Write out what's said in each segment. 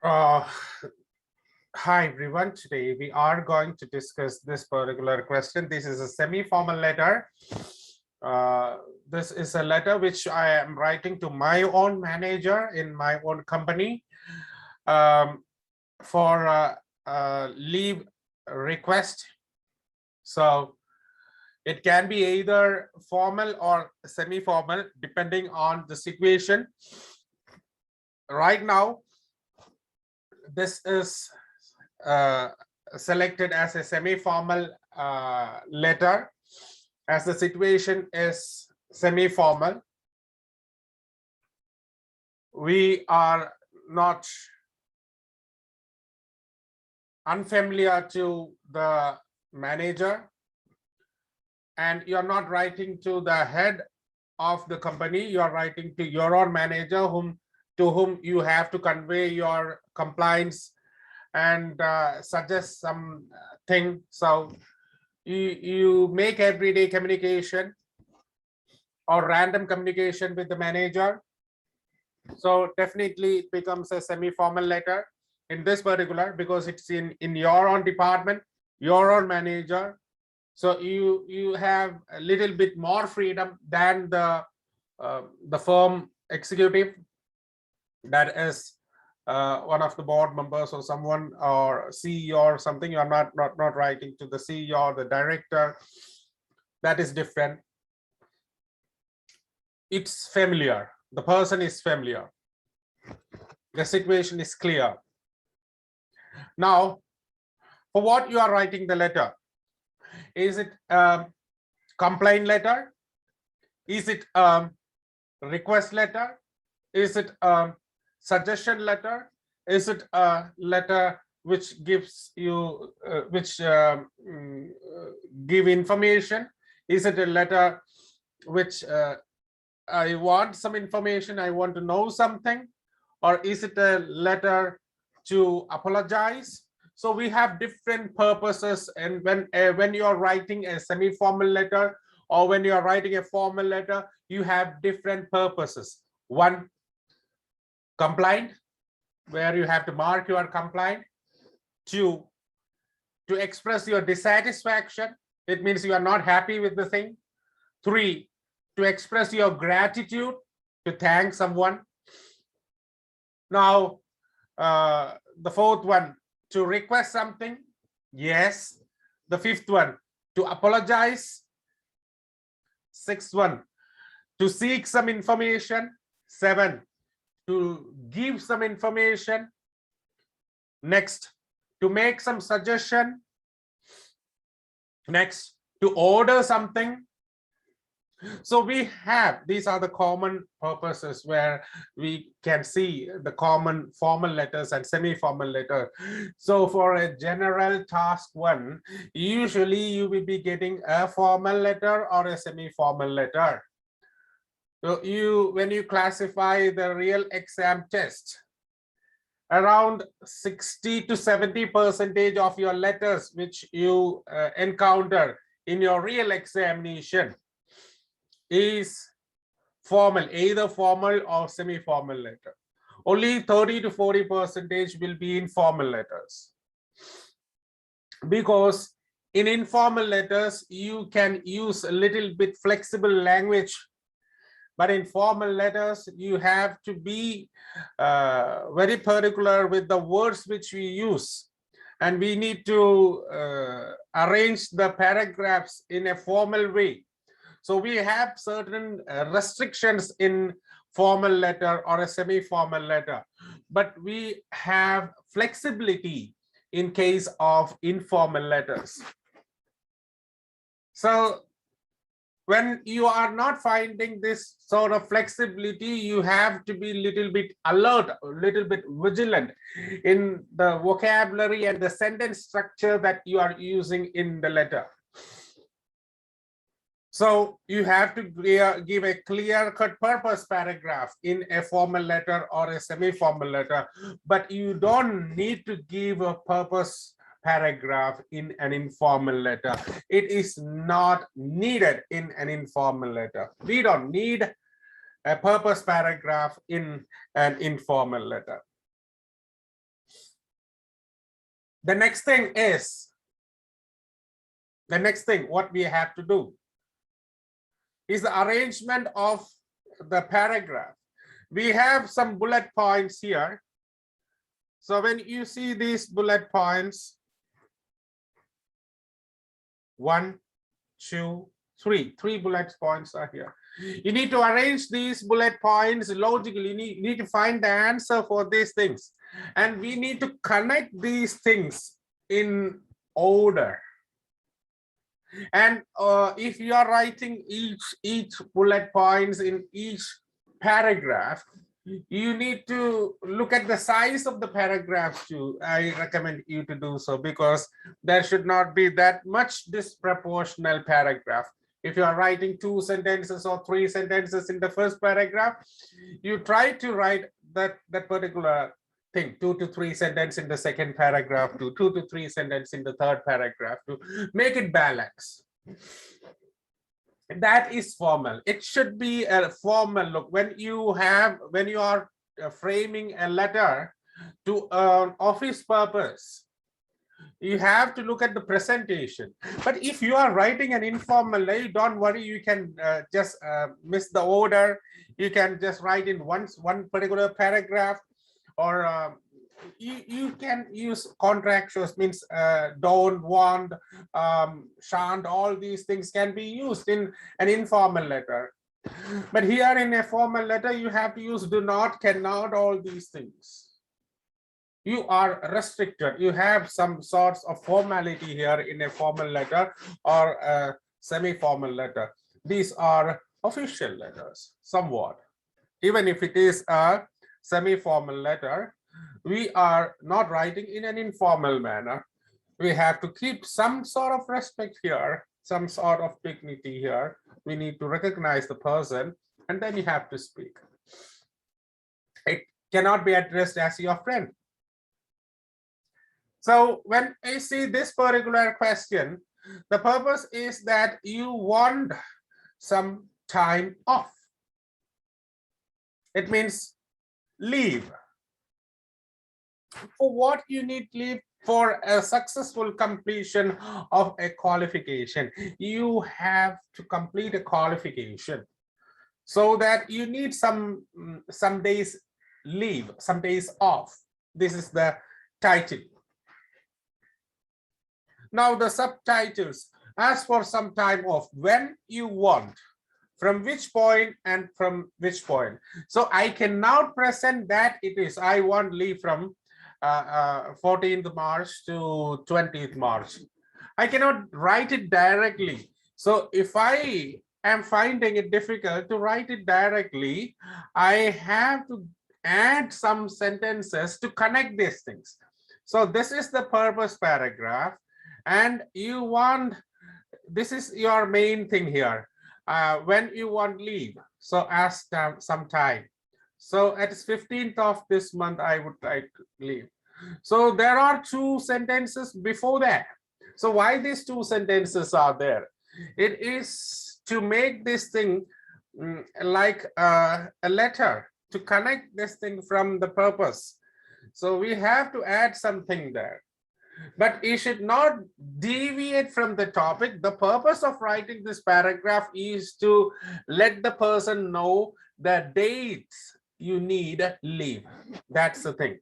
Uh, Hi everyone. Today we are going to discuss this particular question. This is a semi-formal letter. This is a letter which I am writing to my own manager in my own company for leave request. So it can be either formal or semi-formal depending on the situation. Right now, this is selected as a semi-formal letter, as the situation is semi-formal. We are not unfamiliar to the manager, and you're not writing to the head of the company. You're writing to your own manager, to whom you have to convey your complaints and suggest some thing. So you make everyday communication or random communication with the manager. So definitely it becomes a semi-formal letter in this particular, because it's in your own department, your own manager. So you have a little bit more freedom than the firm executive, that is one of the board members or someone, or CEO or something. You're not writing to the CEO or the director. That is different. It's familiar. The person is familiar. The situation is clear. Now, for what you are writing the letter, is it a complaint letter? Is it a request letter? Is it a suggestion letter? Is it a letter which gives you give information? Is it a letter which I want some information, I want to know something? Or is it a letter to apologize? So we have different purposes, and when you are writing a semi-formal letter or when you are writing a formal letter, you have different purposes. One, complaint, where you have to mark your complaint. Two, to express your dissatisfaction. It means you are not happy with the thing. Three, to express your gratitude, to thank someone. Now, the fourth one, to request something. Yes. The fifth one, to apologize. Sixth one, to seek some information. Seven, to give some information. Next, to make some suggestion. Next, to order something. So we have, these are the common purposes where we can see the common formal letters and semi-formal letter. So for a general task one, usually you will be getting a formal letter or a semi-formal letter. So when you classify the real exam test, around 60 to 70% of your letters which you encounter in your real examination is formal, either formal or semi-formal letter. Only 30 to 40% will be informal letters, because in informal letters you can use a little bit flexible language, but in formal letters you have to be very particular with the words which we use, and we need to arrange the paragraphs in a formal way. So we have certain restrictions in formal letter or a semi-formal letter, but we have flexibility in case of informal letters. So when you are not finding this sort of flexibility, you have to be a little bit alert, a little bit vigilant in the vocabulary and the sentence structure that you are using in the letter. So you have to give a clear-cut purpose paragraph in a formal letter or a semi-formal letter, but you don't need to give a purpose paragraph in an informal letter. It is not needed in an informal letter. We don't need a purpose paragraph in an informal letter. The next thing what we have to do is the arrangement of the paragraph. We have some bullet points here. So when you see these bullet points, 1, 2, 3, 3 bullet points are here. You need to arrange these bullet points logically. You need to find the answer for these things. And we need to connect these things in order. And if you are writing each bullet points in each paragraph, you need to look at the size of the paragraph too. I recommend you to do so, because there should not be that much disproportional paragraph. If you are writing 2 sentences or 3 sentences in the first paragraph, you try to write that particular thing, 2 to 3 sentences in the second paragraph, to 2 to 3 sentences in the third paragraph, to make it balance. That is formal. It should be a formal look. When you are framing a letter to an office purpose, you have to look at the presentation. But if you are writing an informal letter, don't worry, you can just miss the order. You can just write in one particular paragraph, or you can use contractions, means don't, want, shan't, all these things can be used in an informal letter. But here in a formal letter, you have to use do not, cannot, all these things. You are restricted. You have some sorts of formality here in a formal letter or a semi-formal letter. These are official letters, somewhat. Even if it is a semi-formal letter, we are not writing in an informal manner. We have to keep some sort of respect here, some sort of dignity here. We need to recognize the person, and then you have to speak. It cannot be addressed as your friend. So when I see this particular question, the purpose is that you want some time off. It means leave. For what you need leave? For a successful completion of a qualification. You have to complete a qualification, so that you need some days leave, some days off. This is the title. Now the subtitles. Ask for some time off. When you want, from which point and from which point. So I can now present that it is I want leave from 14th March to 20th March. I cannot write it directly. So if I am finding it difficult to write it directly, I have to add some sentences to connect these things. So this is the purpose paragraph, and you want, this is your main thing here. When you want leave, so ask them some time. So at 15th of this month, I would like to leave. So there are 2 sentences before that. So why these 2 sentences are there? It is to make this thing like a letter, to connect this thing from the purpose. So we have to add something there. But it should not deviate from the topic. The purpose of writing this paragraph is to let the person know the dates you need leave. That's the thing.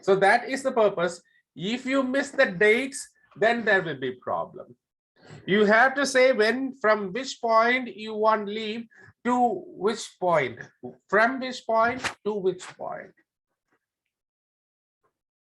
So that is the purpose. If you miss the dates, then there will be problem. You have to say when, from which point you want leave to which point, from which point to which point.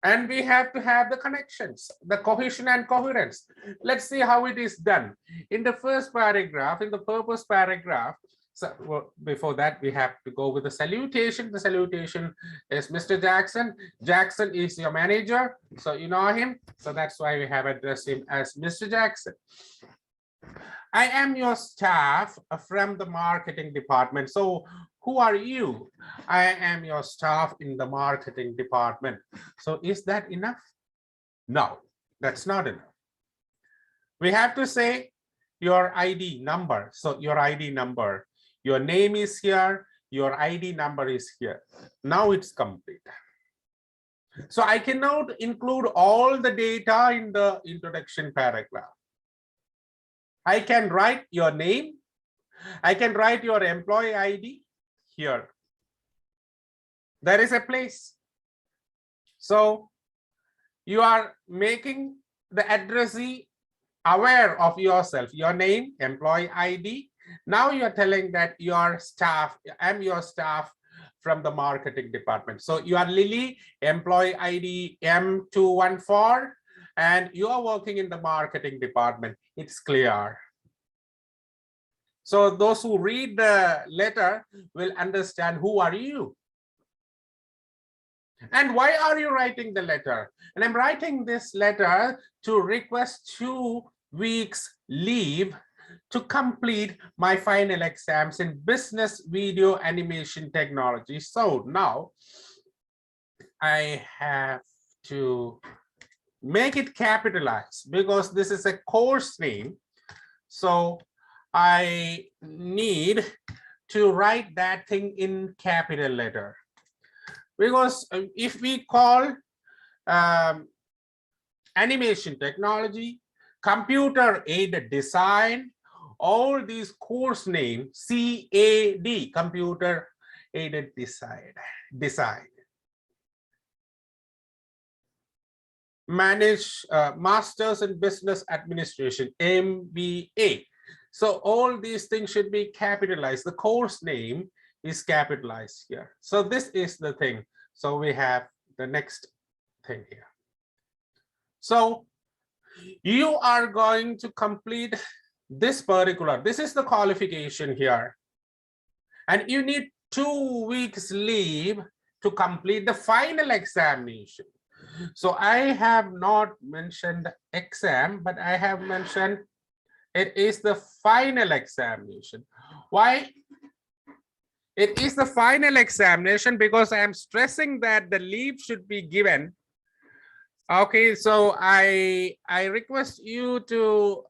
And we have to have the connections, the cohesion and coherence. Let's see how it is done. In the first paragraph, in the purpose paragraph, so well, before that, we have to go with the salutation. The salutation is Mr. Jackson. Jackson is your manager, so you know him. So that's why we have addressed him as Mr. Jackson. I am your staff from the marketing department. So who are you? I am your staff in the marketing department. So is that enough? No, that's not enough. We have to say your ID number. So your ID number, your name is here, your ID number is here. Now it's complete. So I cannot include all the data in the introduction paragraph. I can write your name. I can write your employee ID here. There is a place. So you are making the addressee aware of yourself, your name, employee ID. Now you are telling that your staff, I'm your staff from the marketing department. So you are Lily, employee ID M214, and you are working in the marketing department. It's clear. So those who read the letter will understand who are you. And why are you writing the letter? And I'm writing this letter to request 2 weeks leave to complete my final exams in business video animation technology. So now I have to make it capitalized because this is a course name. So I need to write that thing in capital letter. Because if we call animation technology, computer aided design, all these course names, CAD, computer aided design. Manage masters in business administration, MBA. So all these things should be capitalized. The course name is capitalized here. So this is the thing. So we have the next thing here. So you are going to complete this particular, this is the qualification here. And you need 2 weeks leave to complete the final examination. So I have not mentioned exam, but I have mentioned it is the final examination. Why? It is the final examination because I am stressing that the leave should be given. Okay, so I request you to,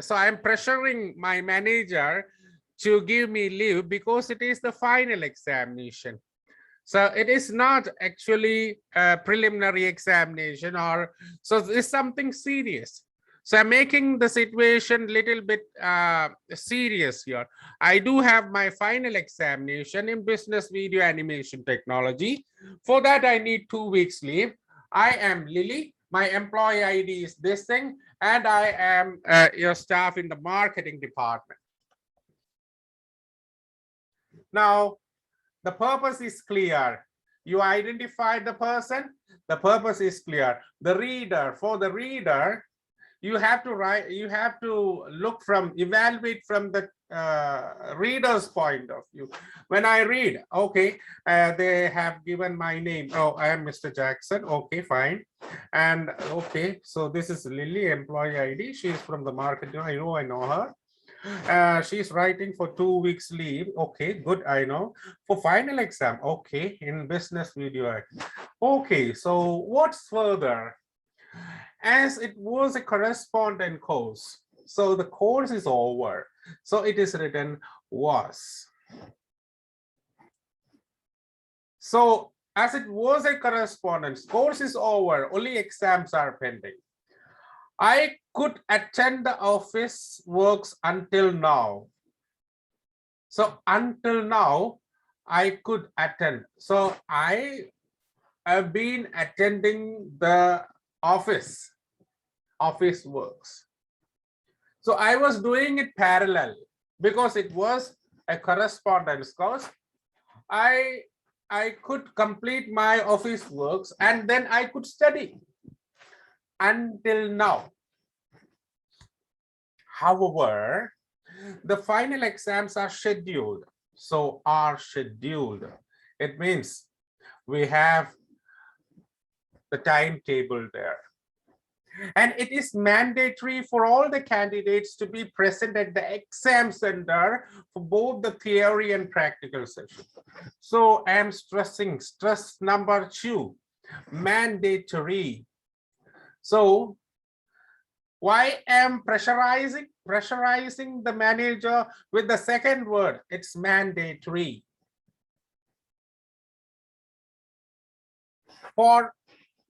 so I'm pressuring my manager to give me leave because it is the final examination. So it is not actually a preliminary examination, or so it's something serious. So I'm making the situation a little bit serious here. I do have my final examination in business video animation technology. For that, I need 2 weeks leave. I am Lily. My employee ID is this thing, and I am your staff in the marketing department. Now, the purpose is clear. You identify the person, the purpose is clear. The reader, for the reader, you have to write, you have to look from, evaluate from the reader's point of view. When I read, okay, they have given my name. Oh, I am Mr. Jackson. Okay, fine. And okay, so this is Lily, employee ID. She is from the marketing. I know her. She's writing for 2 weeks leave. Okay, good, I know. For final exam, okay, in business video. Okay, so what's further? As it was a correspondent course, so the course is over. So it is written was. So as it was a correspondence, course is over, only exams are pending. I could attend the office works until now. So until now, I could attend. So I have been attending the office works. So I was doing it parallel because it was a correspondence course. I could complete my office works and then I could study until now. However, the final exams are scheduled. So are scheduled. It means we have the timetable there. And it is mandatory for all the candidates to be present at the exam center for both the theory and practical session. So I am stressing stress number 2, mandatory. So why am pressurizing the manager with the second word? It's mandatory. for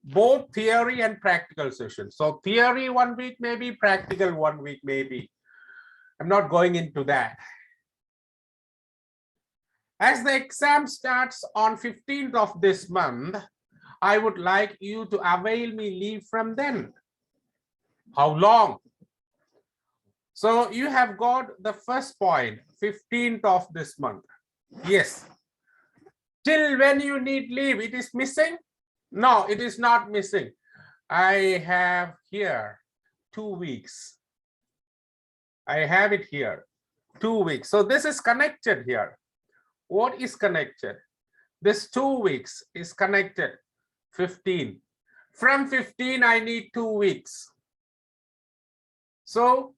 both theory and practical sessions. So theory 1 week maybe, practical 1 week maybe. I'm not going into that. As the exam starts on 15th of this month, I would like you to avail me leave from then. How long? So you have got the first point, 15th of this month. Yes. Till when you need leave, it is missing? No, it is not missing. I have here 2 weeks. I have it here, 2 weeks. So this is connected here. What is connected? This 2 weeks is connected, 15. From 15, I need 2 weeks. So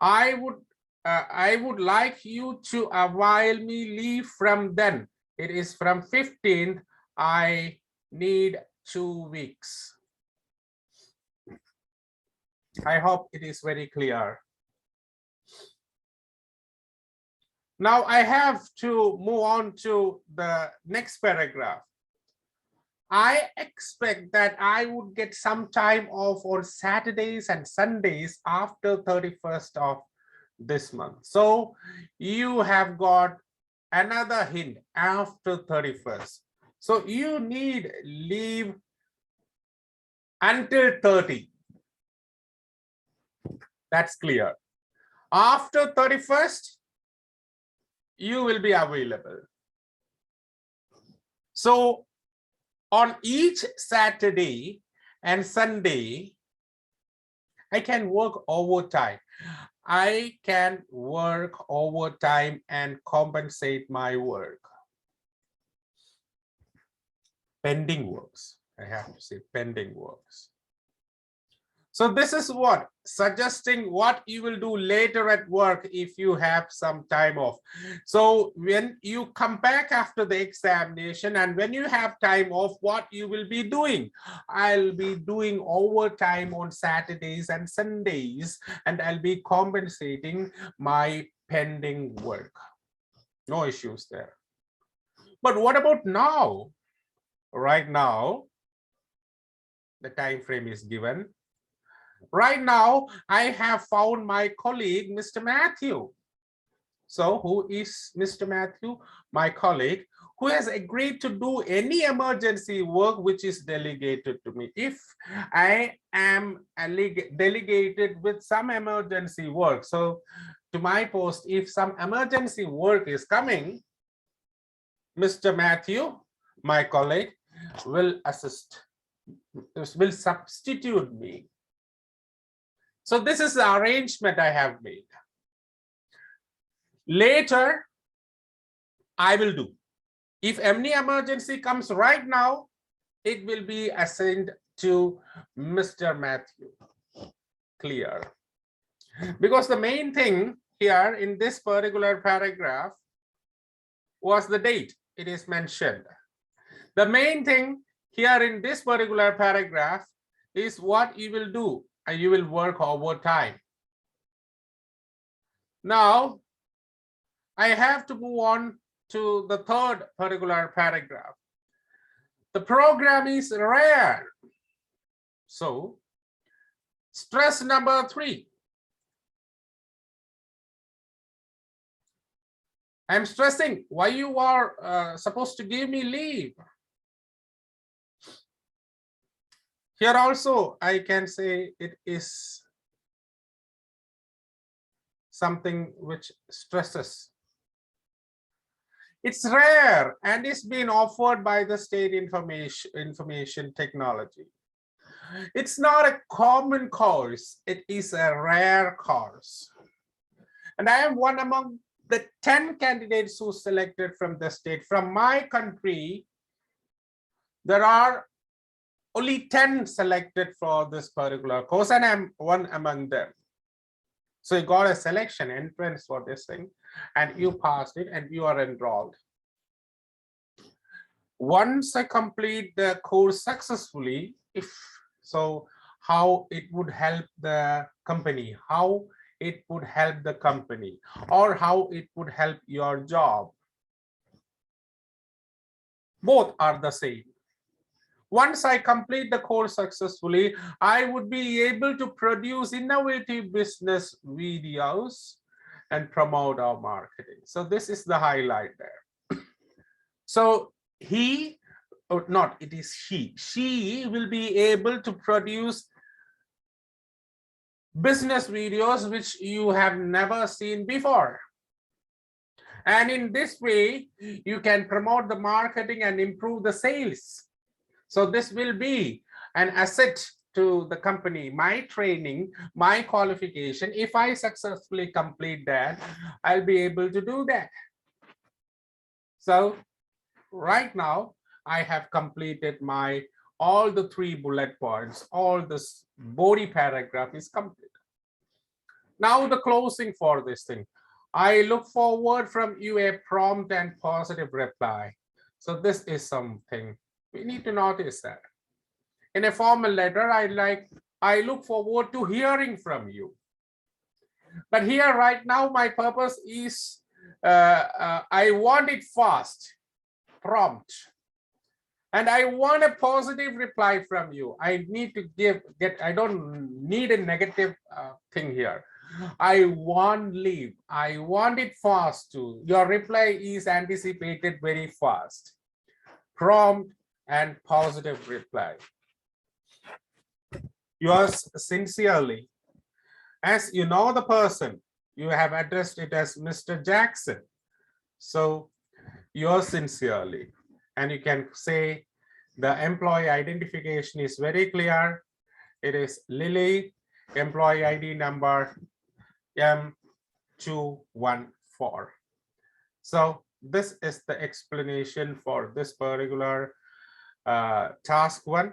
I would like you to avail me leave from then. It is from 15th, I need 2 weeks. I hope it is very clear. Now I have to move on to the next paragraph. I expect that I would get some time off on Saturdays and Sundays after 31st of this month. So you have got another hint, after 31st. So you need leave until 30. That's clear. After 31st, you will be available. So on each Saturday and Sunday, I can work overtime. I can work overtime and compensate my work. Pending works. I have to say pending works. So this is what, suggesting what you will do later at work if you have some time off. So when you come back after the examination and when you have time off, what you will be doing? I'll be doing overtime on Saturdays and Sundays, and I'll be compensating my pending work. No issues there. But what about now? Right now, the time frame is given. Right now, I have found my colleague, Mr. Matthew. So who is Mr. Matthew? My colleague, who has agreed to do any emergency work which is delegated to me. If I am delegated with some emergency work, so to my post, if some emergency work is coming, Mr. Matthew, my colleague, will assist, will substitute me. So this is the arrangement I have made. Later, I will do. If any emergency comes right now, it will be assigned to Mr. Matthew. Clear? Because the main thing here in this particular paragraph was the date. It is mentioned. The main thing here in this particular paragraph is what you will do. And you will work overtime. Now, I have to move on to the third particular paragraph. The program is rare. So, stress number 3. I'm stressing why you are supposed to give me leave. Here also, I can say it is something which stresses. It's rare and it's been offered by the state information technology. It's not a common course, it is a rare course. And I am one among the 10 candidates who selected from the state. From my country, there are only 10 selected for this particular course, and I'm one among them. So you got a selection entrance for this thing, and you passed it, and you are enrolled. Once I complete the course successfully, how it would help the company, how it would help the company, or how it would help your job. Both are the same. Once I complete the course successfully, I would be able to produce innovative business videos and promote our marketing. So this is the highlight there. So he, or not, it is she will be able to produce business videos which you have never seen before. And in this way, you can promote the marketing and improve the sales. So this will be an asset to the company. My training, my qualification, if I successfully complete that, I'll be able to do that. So right now, I have completed my all the 3 bullet points, all this body paragraph is complete. Now the closing for this thing. I look forward from you a prompt and positive reply. So this is something we need to notice that. In a formal letter, I look forward to hearing from you. But here right now, my purpose is I want it fast, prompt. And I want a positive reply from you. I need to I don't need a negative thing here. I want leave. I want it fast too. Your reply is anticipated very fast. Prompt and positive reply. Yours sincerely. As you know the person, you have addressed it as Mr. Jackson. So yours sincerely. And you can say the employee identification is very clear. It is Lily, employee ID number M214. So this is the explanation for this particular task 1.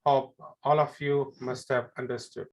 Hope all of you must have understood.